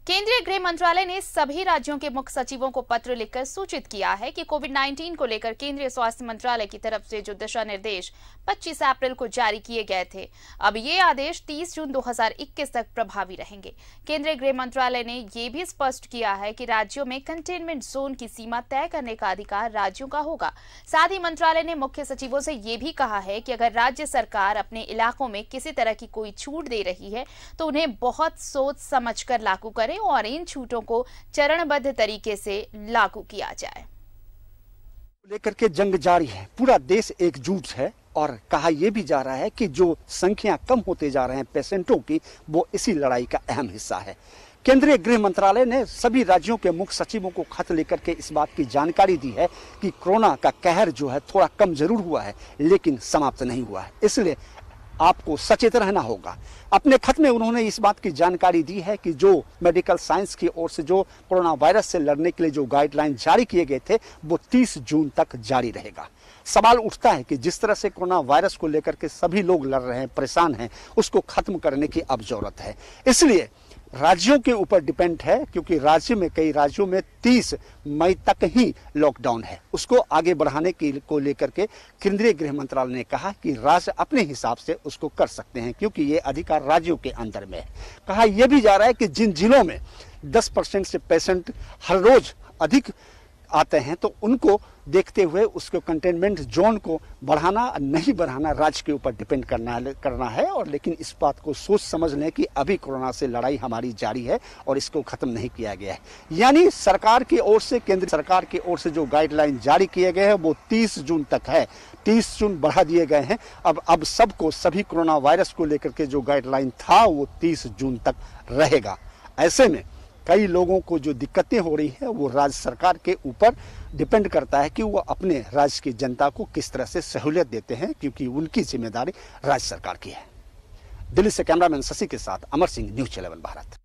केंद्रीय गृह मंत्रालय ने सभी राज्यों के मुख्य सचिवों को पत्र लिखकर सूचित किया है कि कोविड-19 को लेकर केंद्रीय स्वास्थ्य मंत्रालय की तरफ से जो दिशा निर्देश 25 अप्रैल को जारी किए गए थे, अब ये आदेश 30 जून 2021 तक प्रभावी रहेंगे। केंद्रीय गृह मंत्रालय ने ये भी स्पष्ट किया है कि राज्यों में कंटेनमेंट जोन की सीमा तय करने का अधिकार राज्यों का होगा। साथ ही मंत्रालय ने मुख्य सचिवों से ये भी कहा है कि अगर राज्य सरकार अपने इलाकों में किसी तरह की कोई छूट दे रही है तो उन्हें बहुत सोच समझ कर लागू करें और इन छूटों को चरणबद्ध तरीके से लागू किया जाए। लेकर के जंग जारी है, पूरा देश एकजुट है और कहा यह भी जा रहा है कि जो संख्या कम होते जा रहे हैं पेशेंटों की, वो इसी लड़ाई का अहम हिस्सा है। केंद्रीय गृह मंत्रालय ने सभी राज्यों के मुख्य सचिवों को खत लेकर के इस बात की जानकारी दी है कि कोरोना का कहर जो है थोड़ा कम जरूर हुआ है, लेकिन समाप्त नहीं हुआ है, इसलिए आपको सचेत रहना होगा। अपने खत में उन्होंने इस बात की जानकारी दी है कि जो मेडिकल साइंस की ओर से जो कोरोना वायरस से लड़ने के लिए जो गाइडलाइन जारी किए गए थे, वो 30 जून तक जारी रहेगा। सवाल उठता है कि जिस तरह से कोरोना वायरस को लेकर के सभी लोग लड़ रहे हैं, परेशान हैं, उसको खत्म करने की अब जरूरत है। इसलिए राज्यों के ऊपर डिपेंड है, क्योंकि कई राज्यों में 30 मई तक ही लॉकडाउन है। उसको आगे बढ़ाने को लेकर के केंद्रीय गृह मंत्रालय ने कहा कि राज्य अपने हिसाब से उसको कर सकते हैं, क्योंकि ये अधिकार राज्यों के अंदर में है। कहा यह भी जा रहा है कि जिन जिलों में 10% से पेशेंट हर रोज अधिक आते हैं, तो उनको देखते हुए उसको कंटेनमेंट जोन को बढ़ाना नहीं बढ़ाना राज्य के ऊपर डिपेंड करना है। और लेकिन इस बात को सोच समझ लें कि अभी कोरोना से लड़ाई हमारी जारी है और इसको खत्म नहीं किया गया है। यानी सरकार की ओर से, केंद्र सरकार की ओर से जो गाइडलाइन जारी किए गए हैं वो 30 जून तक है। 30 जून बढ़ा दिए गए हैं। अब सबको सभी कोरोना वायरस को लेकर के जो गाइडलाइन था वो 30 जून तक रहेगा। ऐसे में कई लोगों को जो दिक्कतें हो रही है वो राज्य सरकार के ऊपर डिपेंड करता है कि वो अपने राज्य की जनता को किस तरह से सहूलियत देते हैं, क्योंकि उनकी जिम्मेदारी राज्य सरकार की है। दिल्ली से कैमरामैन शशि के साथ अमर सिंह, न्यूज़ 11 भारत।